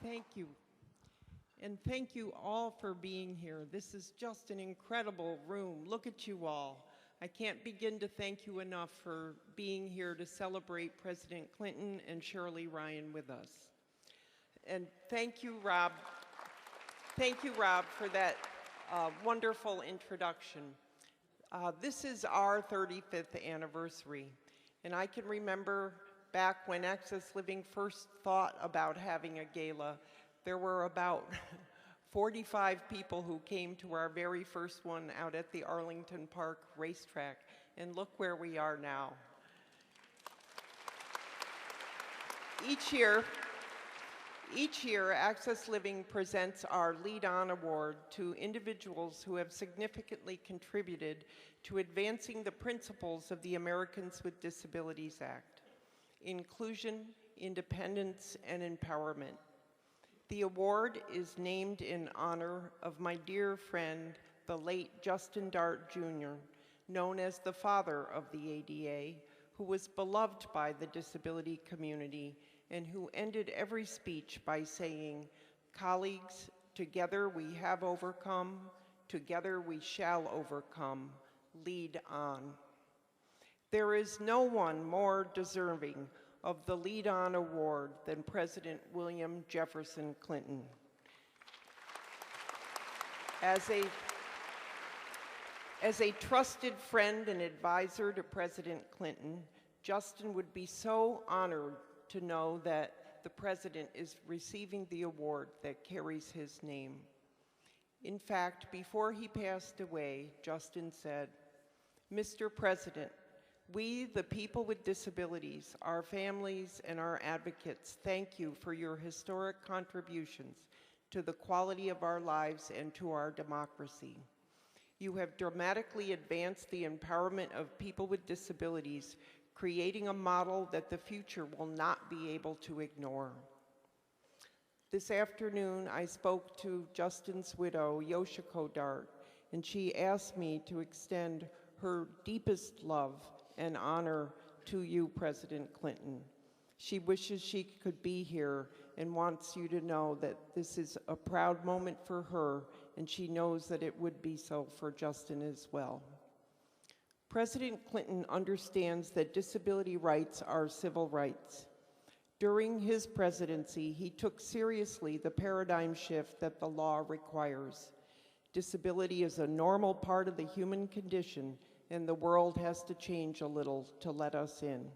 Thank you. And thank you all for being here. This is just an incredible room. Look at you all. I can't begin to thank you enough for being here to celebrate President Clinton and Shirley Ryan with us. And thank you, Rob. Thank you, Rob, for that wonderful introduction. This is our 35th anniversary, and I can remember back when Access Living first thought about having a gala, there were about 45 people who came to our very first one out at the Arlington Park racetrack, and look where we are now. Each year, Access Living presents our Lead On Award to individuals who have significantly contributed to advancing the principles of the Americans with Disabilities Act: inclusion, independence, and empowerment. The award is named in honor of my dear friend, the late Justin Dart Jr., known as the father of the ADA, who was beloved by the disability community and who ended every speech by saying, "Colleagues, together we have overcome, together we shall overcome. Lead on." There is no one more deserving of the Lead On Award than President William Jefferson Clinton. As a trusted friend and advisor to President Clinton, Justin would be so honored to know that the President is receiving the award that carries his name. In fact, before he passed away, Justin said, "Mr. President, we, the people with disabilities, our families, and our advocates, thank you for your historic contributions to the quality of our lives and to our democracy. You have dramatically advanced the empowerment of people with disabilities, creating a model that the future will not be able to ignore." This afternoon, I spoke to Justin's widow, Yoshiko Dart, and she asked me to extend her deepest love and honor to you, President Clinton. She wishes she could be here and wants you to know that this is a proud moment for her, and she knows that it would be so for Justin as well. President Clinton understands that disability rights are civil rights. During his presidency, he took seriously the paradigm shift that the law requires. Disability is a normal part of the human condition, and the world has to change a little to let us in.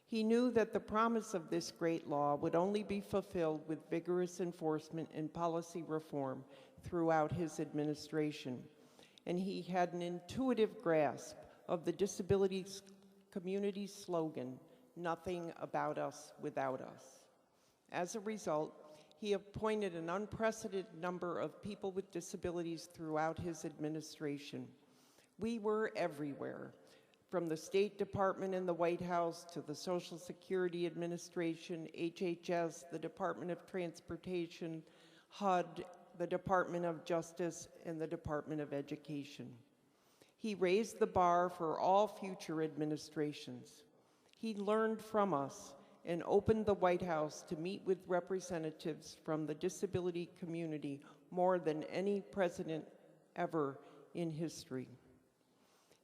He knew that the promise of this great law would only be fulfilled with vigorous enforcement and policy reform throughout his administration, and he had an intuitive grasp of the disability community's slogan, "Nothing about us without us." As a result, he appointed an unprecedented number of people with disabilities throughout his administration. We were everywhere, from the State Department and the White House to the Social Security Administration, HHS, the Department of Transportation, HUD, the Department of Justice, and the Department of Education. He raised the bar for all future administrations. He learned from us and opened the White House to meet with representatives from the disability community more than any president ever in history.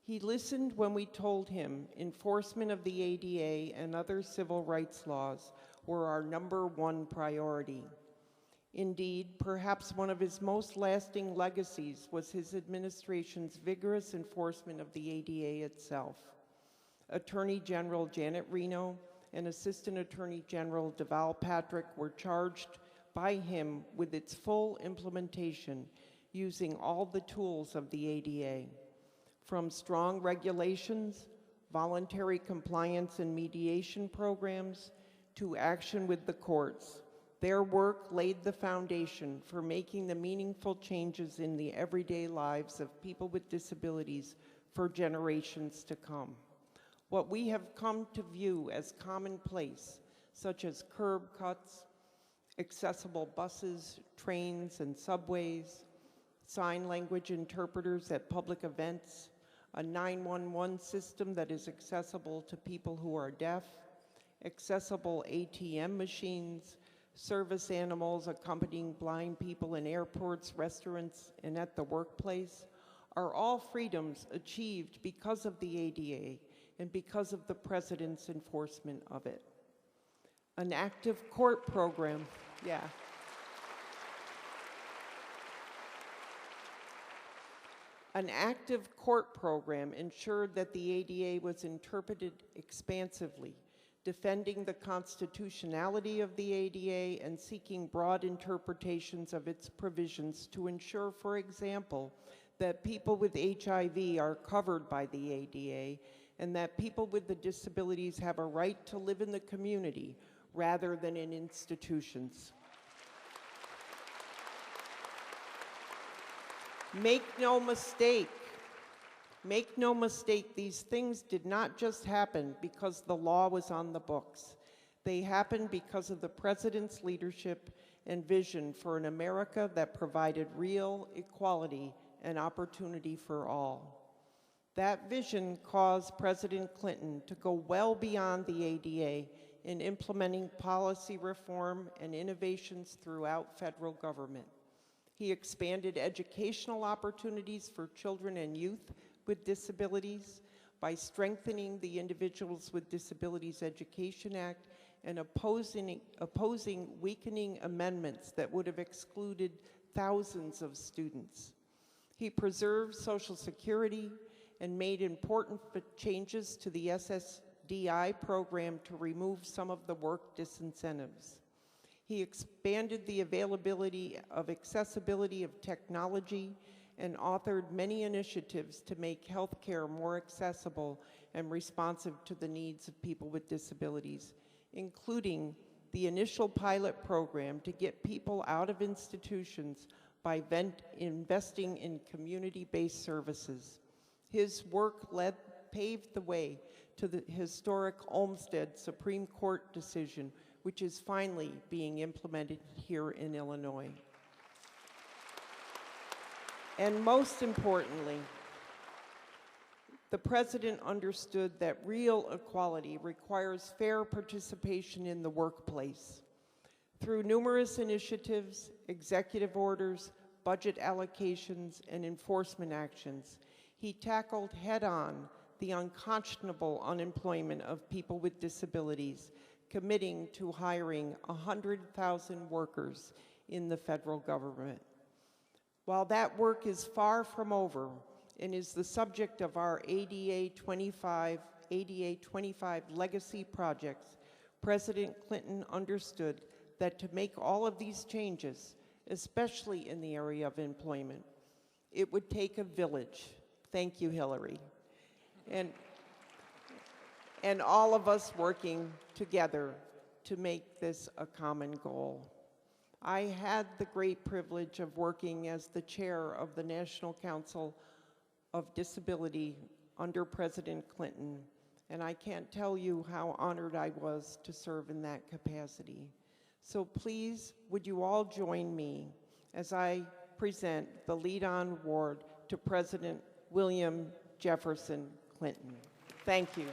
He listened when we told him enforcement of the ADA and other civil rights laws were our #1 priority. Indeed, perhaps one of his most lasting legacies was his administration's vigorous enforcement of the ADA itself. Attorney General Janet Reno and Assistant Attorney General Deval Patrick were charged by him with its full implementation using all the tools of the ADA. From strong regulations, voluntary compliance and mediation programs, to action with the courts, their work laid the foundation for making the meaningful changes in the everyday lives of people with disabilities for generations to come. What we have come to view as commonplace, such as curb cuts, accessible buses, trains, and subways, sign language interpreters at public events, a 911 system that is accessible to people who are deaf, accessible ATM machines, service animals accompanying blind people in airports, restaurants, and at the workplace, are all freedoms achieved because of the ADA and because of the President's enforcement of it. An active court program, An active court program ensured that the ADA was interpreted expansively, defending the constitutionality of the ADA and seeking broad interpretations of its provisions to ensure, for example, that people with HIV are covered by the ADA and that people with the disabilities have a right to live in the community rather than in institutions. Make no mistake, these things did not just happen because the law was on the books. They happened because of the President's leadership and vision for an America that provided real equality and opportunity for all. That vision caused President Clinton to go well beyond the ADA in implementing policy reform and innovations throughout federal government. He expanded educational opportunities for children and youth with disabilities by strengthening the Individuals with Disabilities Education Act and opposing weakening amendments that would have excluded thousands of students. He preserved Social Security and made important changes to the SSDI program to remove some of the work disincentives. He expanded the availability of accessibility of technology and authored many initiatives to make healthcare more accessible and responsive to the needs of people with disabilities, including the initial pilot program to get people out of institutions by investing in community-based services. His work paved the way to the historic Olmstead Supreme Court decision, which is finally being implemented here in Illinois. And most importantly, the President understood that real equality requires fair participation in the workplace. Through numerous initiatives, executive orders, budget allocations, and enforcement actions, he tackled head-on the unconscionable unemployment of people with disabilities, committing to hiring 100,000 workers in the federal government. While that work is far from over and is the subject of our ADA 25 legacy projects, President Clinton understood that to make all of these changes, especially in the area of employment, it would take a village. Thank you, Hillary. And all of us working together to make this a common goal. I had the great privilege of working as the chair of the National Council of Disability under President Clinton, and I can't tell you how honored I was to serve in that capacity. So please, would you all join me as I present the Lead-On Award to President William Jefferson Clinton. Thank you.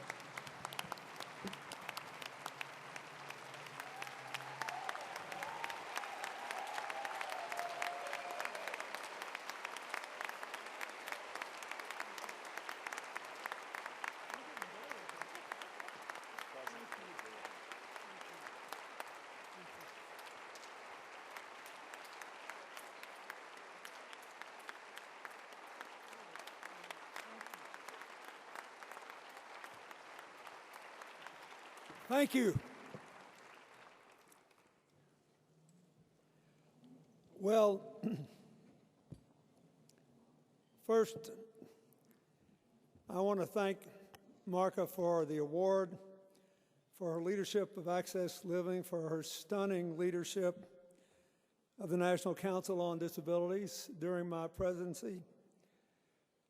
Thank you. Well, first, I want to thank Marca for the award, for her leadership of Access Living, for her stunning leadership of the National Council on Disabilities during my presidency,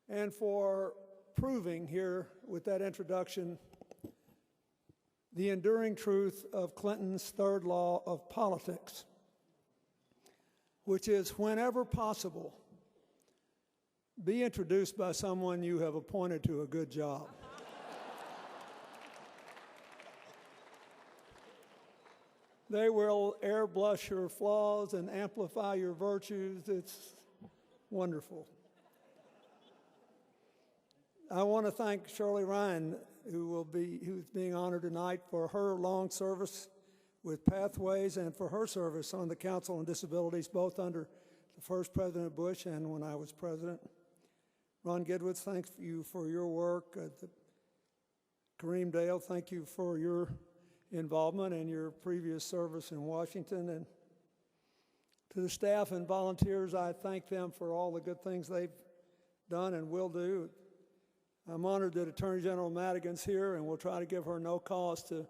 and for proving here with that introduction the enduring truth of Clinton's third law of politics, which is whenever possible, be introduced by someone you have appointed to a good job. They will airbrush your flaws and amplify your virtues. It's wonderful. I want to thank Shirley Ryan, who's being honored tonight for her long service with Pathways and for her service on the Council on Disabilities, both under the first President Bush and when I was president. Ron Gidwitz, thank you for your work. Kareem Dale, thank you for your involvement and your previous service in Washington. And to the staff and volunteers, I thank them for all the good things they've done and will do. I'm honored that Attorney General Madigan's here, and we'll try to give her no cause to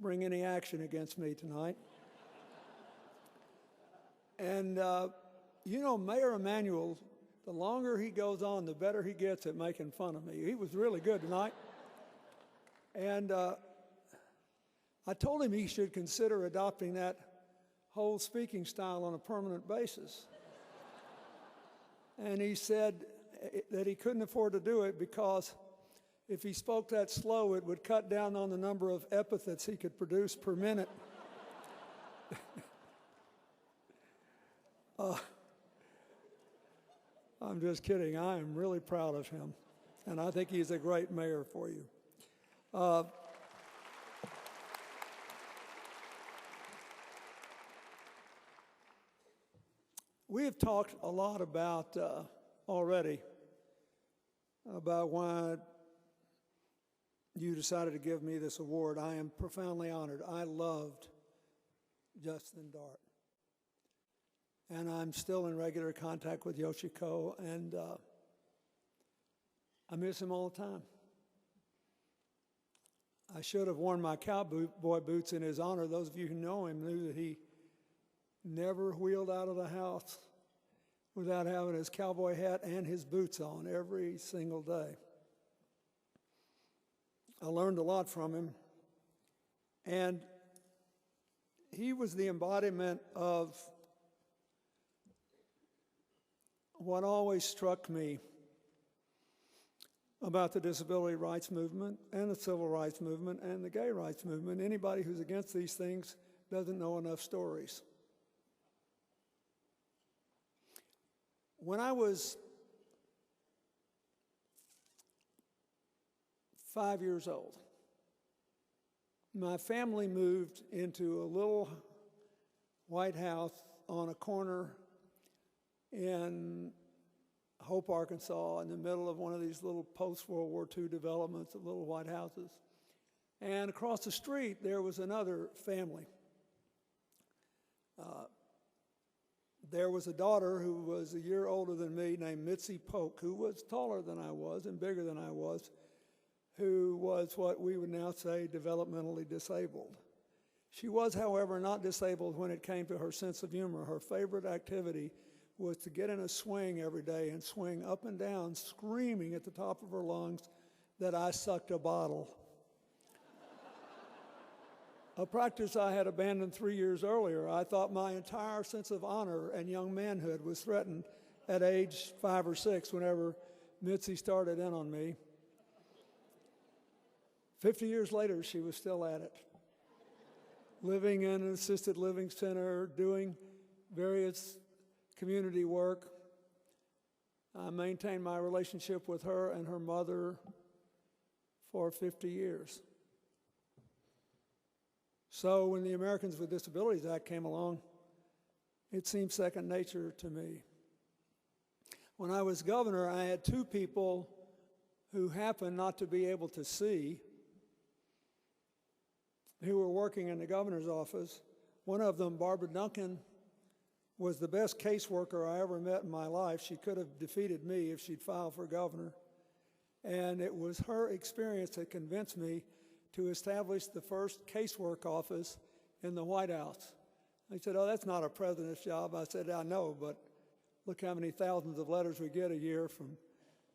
bring any action against me tonight. And you know, Mayor Emanuel, the longer he goes on, the better he gets at making fun of me. He was really good tonight. And I told him he should consider adopting that whole speaking style on a permanent basis. And he said that he couldn't afford to do it because if he spoke that slow, it would cut down on the number of epithets he could produce per minute. I'm just kidding. I am really proud of him, and I think he's a great mayor for you. We have talked a lot about already about why you decided to give me this award. I am profoundly honored. I loved Justin Dart. And I'm still in regular contact with Yoshiko, and I miss him all the time. I should have worn my cowboy boots in his honor. Those of you who know him knew that he never wheeled out of the house without having his cowboy hat and his boots on every single day. I learned a lot from him, and he was the embodiment of what always struck me about the disability rights movement and the civil rights movement and the gay rights movement. Anybody who's against these things doesn't know enough stories. When I was 5 years old, my family moved into a little white house on a corner in Hope, Arkansas, in the middle of one of these little post-World War II developments of little white houses. And across the street, there was another family. There was a daughter who was a year older than me named Mitzi Polk, who was taller than I was and bigger than I was, who was what we would now say developmentally disabled. She was, however, not disabled when it came to her sense of humor. Her favorite activity was to get in a swing every day and swing up and down, screaming at the top of her lungs that I sucked a bottle. A practice I had abandoned 3 years earlier. I thought my entire sense of honor and young manhood was threatened at age 5 or 6 whenever Mitzi started in on me. 50 years later, she was still at it, living in an assisted living center, doing various community work. I maintained my relationship with her and her mother for 50 years. So when the Americans with Disabilities Act came along, it seemed second nature to me. When I was governor, I had 2 people who happened not to be able to see who were working in the governor's office. One of them, Barbara Duncan, was the best caseworker I ever met in my life. She could have defeated me if she'd filed for governor. And it was her experience that convinced me to establish the first casework office in the White House. They said, "Oh, that's not a president's job." I said, "I know, but look how many thousands of letters we get a year from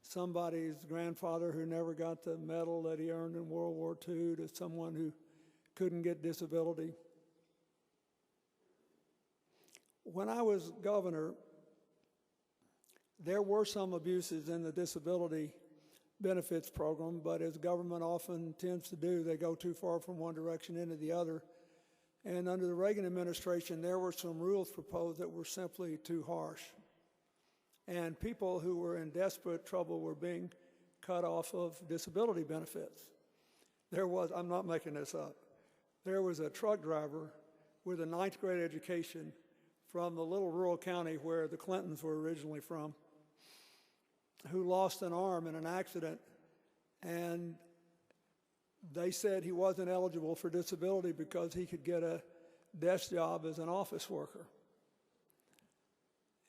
somebody's grandfather who never got the medal that he earned in World War II to someone who couldn't get disability." When I was governor, there were some abuses in the disability benefits program, but as government often tends to do, they go too far from one direction into the other. And under the Reagan administration, there were some rules proposed that were simply too harsh. And people who were in desperate trouble were being cut off of disability benefits. I'm not making this up, there was a truck driver with a 9th grade education from the little rural county where the Clintons were originally from, who lost an arm in an accident, and they said he wasn't eligible for disability because he could get a desk job as an office worker.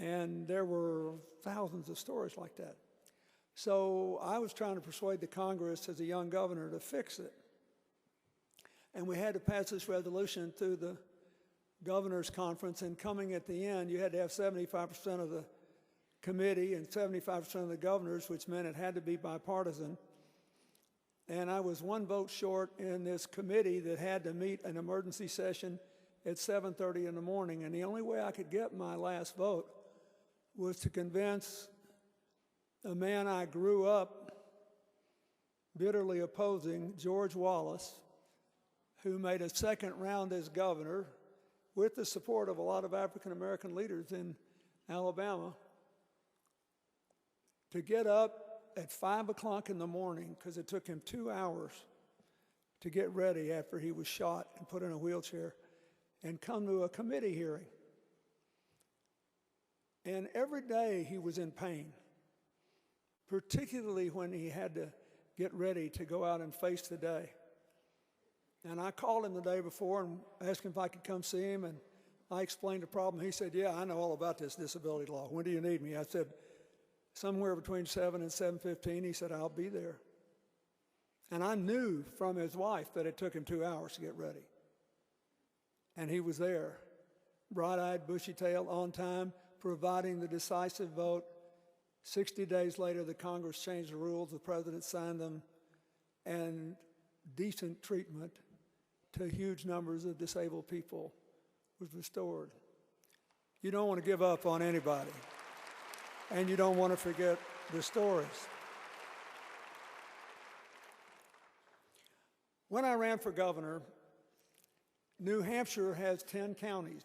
And there were thousands of stories like that. So I was trying to persuade the Congress as a young governor to fix it. And we had to pass this resolution through the governor's conference, and coming at the end, you had to have 75% of the committee and 75% of the governors, which meant it had to be bipartisan. And I was one vote short in this committee that had to meet an emergency session at 7:30 in the morning. And the only way I could get my last vote was to convince a man I grew up bitterly opposing, George Wallace, who made a second round as governor with the support of a lot of African American leaders in Alabama, to get up at 5 o'clock in the morning, because it took him 2 hours to get ready after he was shot and put in a wheelchair, and come to a committee hearing. And every day he was in pain, particularly when he had to get ready to go out and face the day. And I called him the day before and asked him if I could come see him, and I explained the problem. He said, "Yeah, I know all about this disability law. When do you need me?" I said, "Somewhere between 7 and 7:15. He said, "I'll be there." And I knew from his wife that it took him 2 hours to get ready. And he was there, bright-eyed, bushy-tailed, on time, providing the decisive vote. 60 days later, the Congress changed the rules, the president signed them, and decent treatment to huge numbers of disabled people was restored. You don't want to give up on anybody, and you don't want to forget the stories. When I ran for governor, New Hampshire has 10 counties.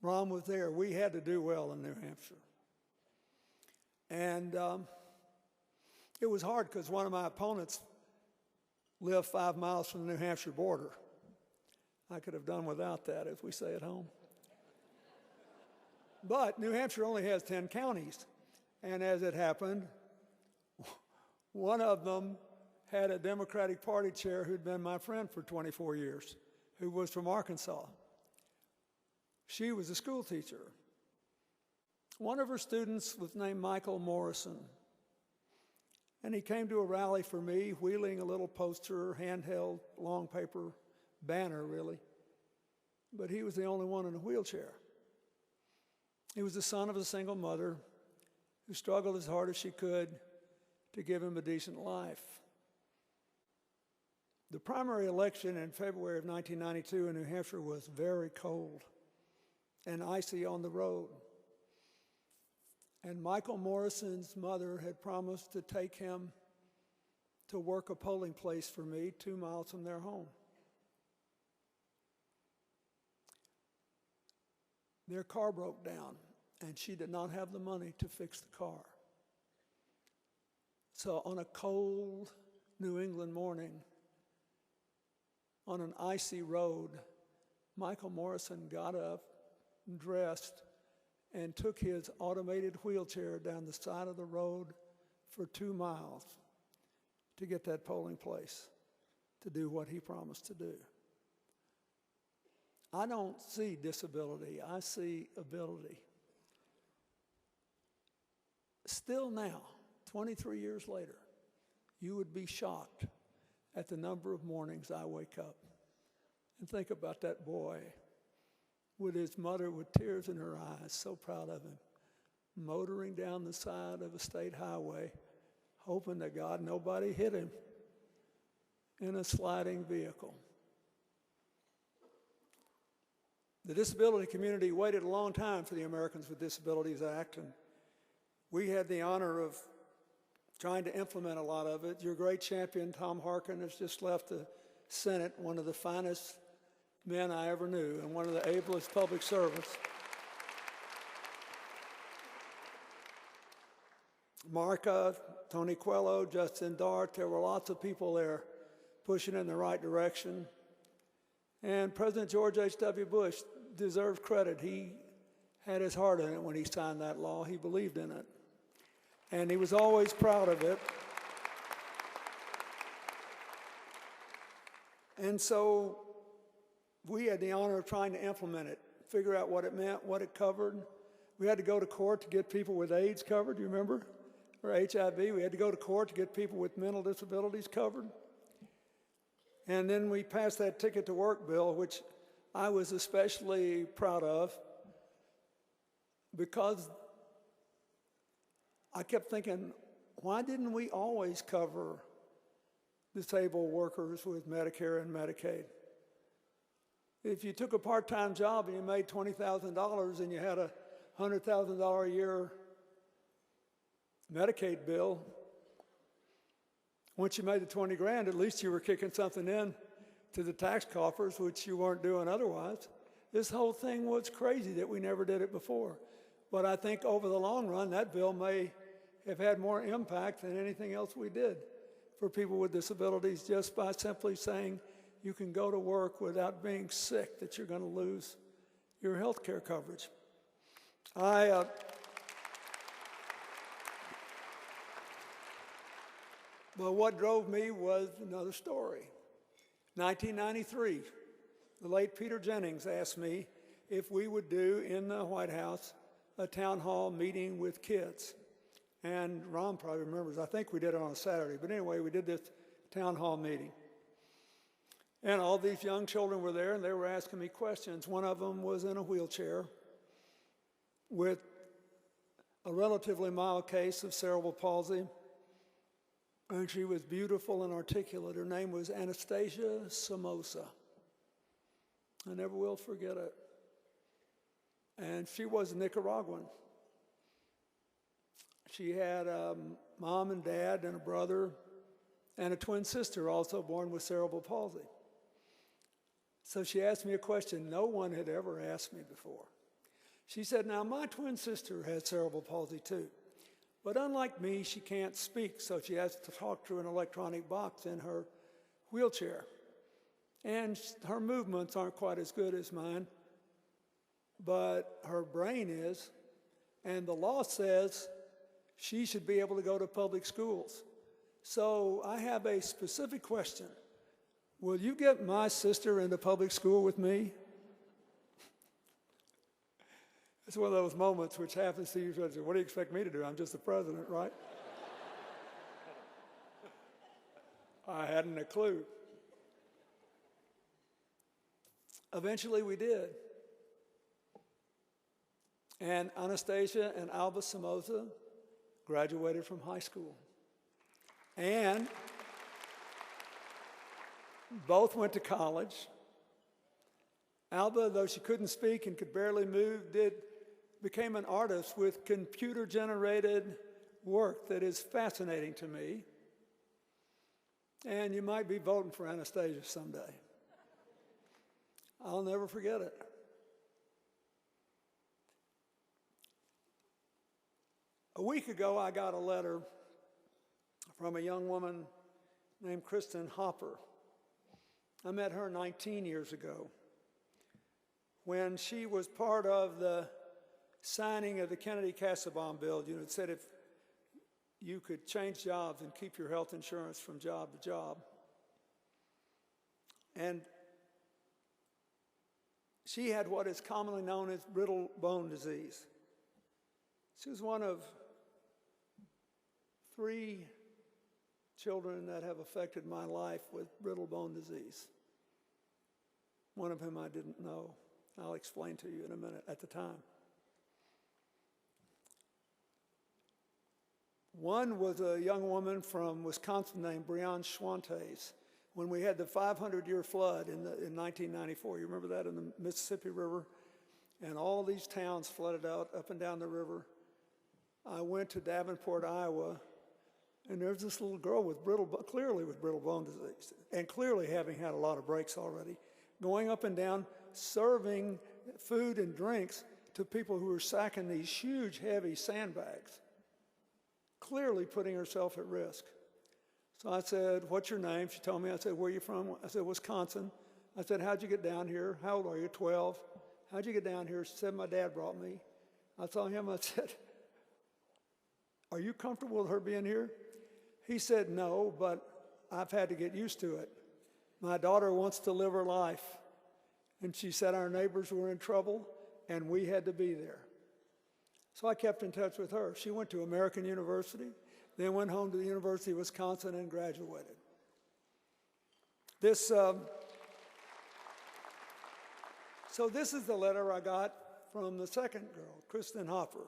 Ron was there. We had to do well in New Hampshire. And it was hard because one of my opponents lived 5 miles from the New Hampshire border. I could have done without that, as we say at home. But New Hampshire only has 10 counties. And as it happened, one of them had a Democratic Party chair who'd been my friend for 24 years, who was from Arkansas. She was a school teacher. One of her students was named Michael Morrison. And he came to a rally for me, wheeling a little poster, handheld, long paper banner, really. But he was the only one in a wheelchair. He was the son of a single mother who struggled as hard as she could to give him a decent life. The primary election in February of 1992 in New Hampshire was very cold and icy on the road. And Michael Morrison's mother had promised to take him to work a polling place for me 2 miles from their home. Their car broke down, and she did not have the money to fix the car. So on a cold New England morning, on an icy road, Michael Morrison got up, dressed, and took his automated wheelchair down the side of the road for 2 miles to get that polling place to do what he promised to do. I don't see disability, I see ability. Still now, 23 years later, you would be shocked at the number of mornings I wake up and think about that boy with his mother with tears in her eyes, so proud of him, motoring down the side of a state highway, hoping to God nobody hit him in a sliding vehicle. The disability community waited a long time for the Americans with Disabilities Act, and we had the honor of trying to implement a lot of it. Your great champion, Tom Harkin, has just left the Senate, one of the finest men I ever knew and one of the ablest public servants. Marca, Tony Coelho, Justin Dart, there were lots of people there pushing in the right direction. And President George H.W. Bush deserves credit. He had his heart in it when he signed that law. He believed in it. And he was always proud of it. And so we had the honor of trying to implement it, figure out what it meant, what it covered. We had to go to court to get people with AIDS covered, you remember? Or HIV. We had to go to court to get people with mental disabilities covered. And then we passed that Ticket to Work bill, which I was especially proud of because I kept thinking, why didn't we always cover disabled workers with Medicare and Medicaid? If you took a part-time job and you made $20,000 and you had a $100,000 a year Medicaid bill, once you made the 20 grand, at least you were kicking something in to the tax coffers, which you weren't doing otherwise. This whole thing was crazy that we never did it before. But I think over the long run, that bill may have had more impact than anything else we did for people with disabilities, just by simply saying you can go to work without being sick, that you're going to lose your health care coverage. But what drove me was another story. 1993, the late Peter Jennings asked me if we would do in the White House a town hall meeting with kids. And Ron probably remembers, I think we did it on a Saturday, but anyway, we did this town hall meeting. And all these young children were there, and they were asking me questions. One of them was in a wheelchair with a relatively mild case of cerebral palsy. And she was beautiful and articulate. Her name was Anastasia Somoza. I never will forget it. And she was Nicaraguan. She had a mom and dad and a brother and a twin sister also born with cerebral palsy. So she asked me a question no one had ever asked me before. She said, now my twin sister has cerebral palsy too. But unlike me, she can't speak, so she has to talk through an electronic box in her wheelchair. And her movements aren't quite as good as mine, but her brain is, and the law says she should be able to go to public schools. So I have a specific question. Will you get my sister into public school with me? It's one of those moments which happens to you. What do you expect me to do? I'm just the president, right? I hadn't a clue. Eventually we did. And Anastasia and Alba Somoza graduated from high school. And both went to college. Alba, though she couldn't speak and could barely move, became an artist with computer-generated work that is fascinating to me. And you might be voting for Anastasia someday. I'll never forget it. A week ago, I got a letter from a young woman named Kristen Hopper. I met her 19 years ago when she was part of the signing of the Kennedy-Kassebaum bill. You know, it said if you could change jobs and keep your health insurance from job to job. And she had what is commonly known as brittle bone disease. She was one of 3 children that have affected my life with brittle bone disease. One of whom I didn't know. I'll explain to you in a minute at the time. One was a young woman from Wisconsin named Breon Schwantes. When we had the 500-year flood in 1994, you remember that, in the Mississippi River? And all these towns flooded out up and down the river. I went to Davenport, Iowa, and there was this little girl with clearly with brittle bone disease, and clearly having had a lot of breaks already. going up and down, serving food and drinks to people who were sacking these huge, heavy sandbags, clearly putting herself at risk. So I said, "What's your name?" She told me. I said, "Where are you from?" I said, "Wisconsin." I said, "How'd you get down here?" "How old are you?" 12. "How'd you get down here?" She said, "My dad brought me." I saw him. I said, "Are you comfortable with her being here?" He said, "No, but I've had to get used to it. My daughter wants to live her life." And she said our neighbors were in trouble, and we had to be there. So I kept in touch with her. She went to American University, then went home to the University of Wisconsin and graduated. So this is the letter I got from the second girl, Kristen Hopper.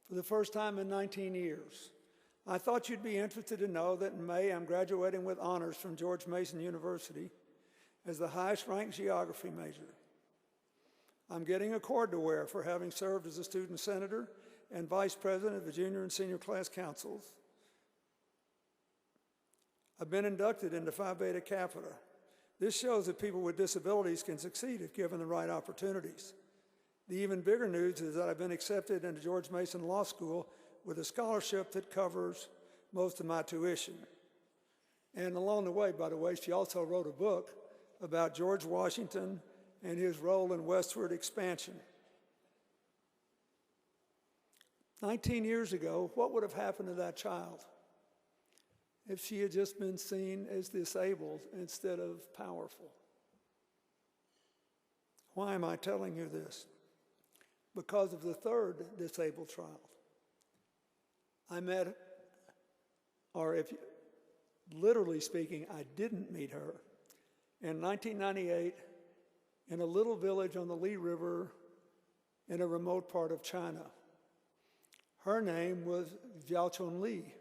For the first time in 19 years. "I thought you'd be interested to know that in May I'm graduating with honors from George Mason University as the highest ranked geography major. I'm getting a cord to wear for having served as a student senator and vice president of the junior and senior class councils. I've been inducted into Phi Beta Kappa. This shows that people with disabilities can succeed if given the right opportunities. The even bigger news is that I've been accepted into George Mason Law School with a scholarship that covers most of my tuition." And along the way, by the way, she also wrote a book about George Washington and his role in westward expansion. 19 years ago, what would have happened to that child if she had just been seen as disabled instead of powerful? Why am I telling you this? Because of the third disabled child. I met, or if literally speaking, I didn't meet her, in 1998 in a little village on the Li River in a remote part of China. Her name was Xiaochun Li.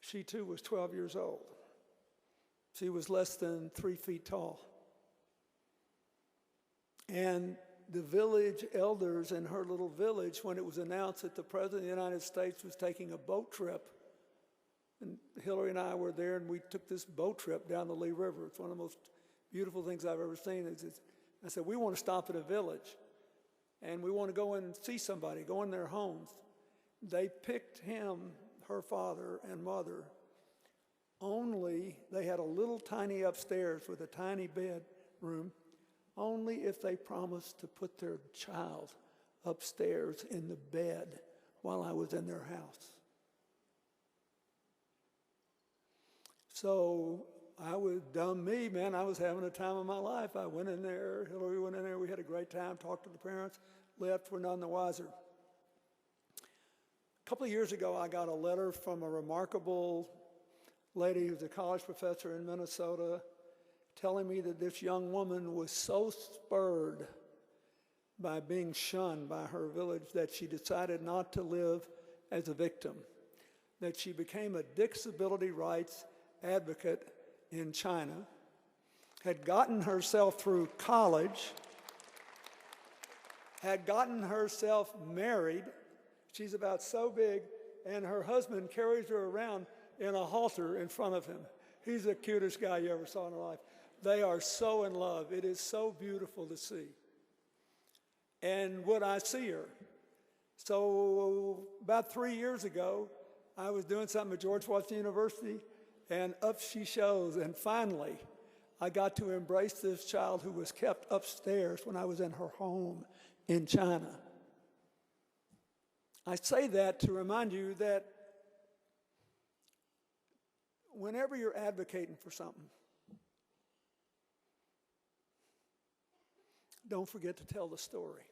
She too was 12 years old. She was less than 3 feet tall. And the village elders in her little village, when it was announced that the President of the United States was taking a boat trip, and Hillary and I were there, and we took this boat trip down the Li River. It's one of the most beautiful things I've ever seen. I said, "We want to stop at a village, and we want to go in and see somebody, go in their homes." They picked him, her father and mother, only they had a little tiny upstairs with a tiny bedroom, only if they promised to put their child upstairs in the bed while I was in their house. So I was dumb me, man. I was having a time of my life. I went in there, Hillary went in there, we had a great time, talked to the parents, left, we're none the wiser. A couple of years ago, I got a letter from a remarkable lady who's a college professor in Minnesota telling me that this young woman was so spurred by being shunned by her village that she decided not to live as a victim, that she became a disability rights advocate in China, had gotten herself through college, had gotten herself married. She's about so big, and her husband carries her around in a halter in front of him. He's the cutest guy you ever saw in her life. They are so in love. It is so beautiful to see. And would I see her? So about 3 years ago, I was doing something at George Washington University, and up she shows. And finally, I got to embrace this child who was kept upstairs when I was in her home in China. I say that to remind you that whenever you're advocating for something, don't forget to tell the story.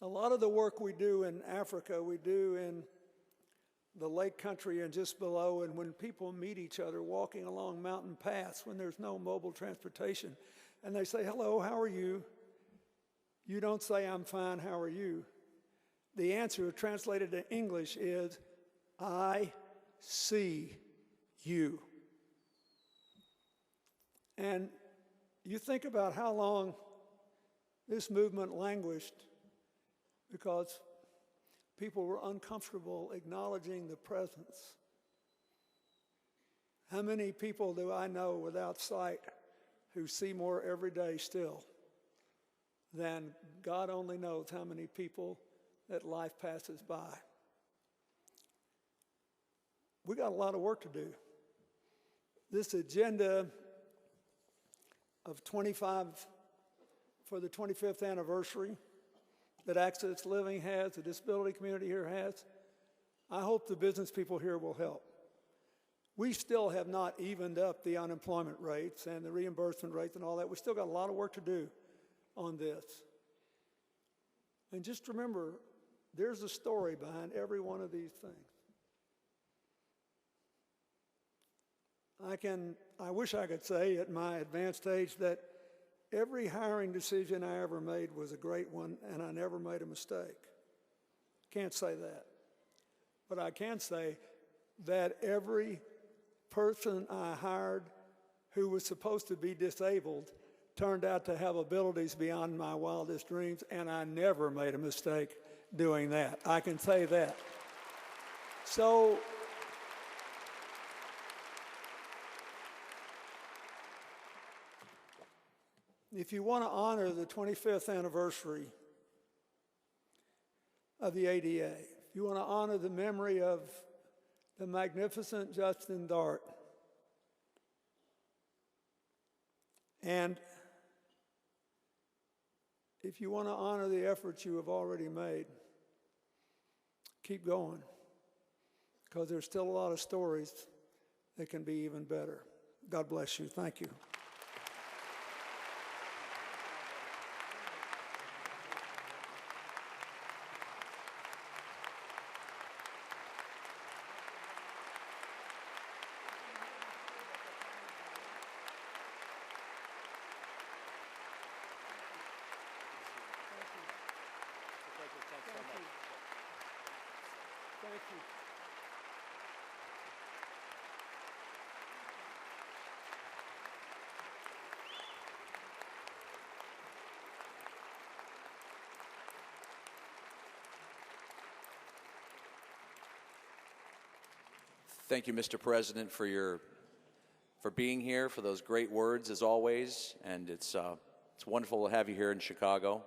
A lot of the work we do in Africa, we do in the lake country and just below, and when people meet each other walking along mountain paths when there's no mobile transportation, and they say, "Hello, how are you?" You don't say, "I'm fine, how are you?" The answer translated to English is, "I see you." And you think about how long this movement languished, because people were uncomfortable acknowledging the presence. How many people do I know without sight who see more every day still than God only knows how many people that life passes by? We got a lot of work to do. This agenda of 25 for the 25th anniversary that Access Living has, the disability community here has, I hope the business people here will help. We still have not evened up the unemployment rates and the reimbursement rates and all that. We still got a lot of work to do on this. And just remember, there's a story behind every one of these things. I wish I could say at my advanced age that every hiring decision I ever made was a great one and I never made a mistake. Can't say that. But I can say that every person I hired who was supposed to be disabled turned out to have abilities beyond my wildest dreams, and I never made a mistake doing that. I can say that. So, if you want to honor the 25th anniversary of the ADA, if you want to honor the memory of the magnificent Justin Dart, and if you want to honor the efforts you have already made, keep going, because there's still a lot of stories that can be even better. God bless you. Thank you. Thank you. Thank you, Mr. President, for being here, for those great words as always, and it's wonderful to have you here in Chicago.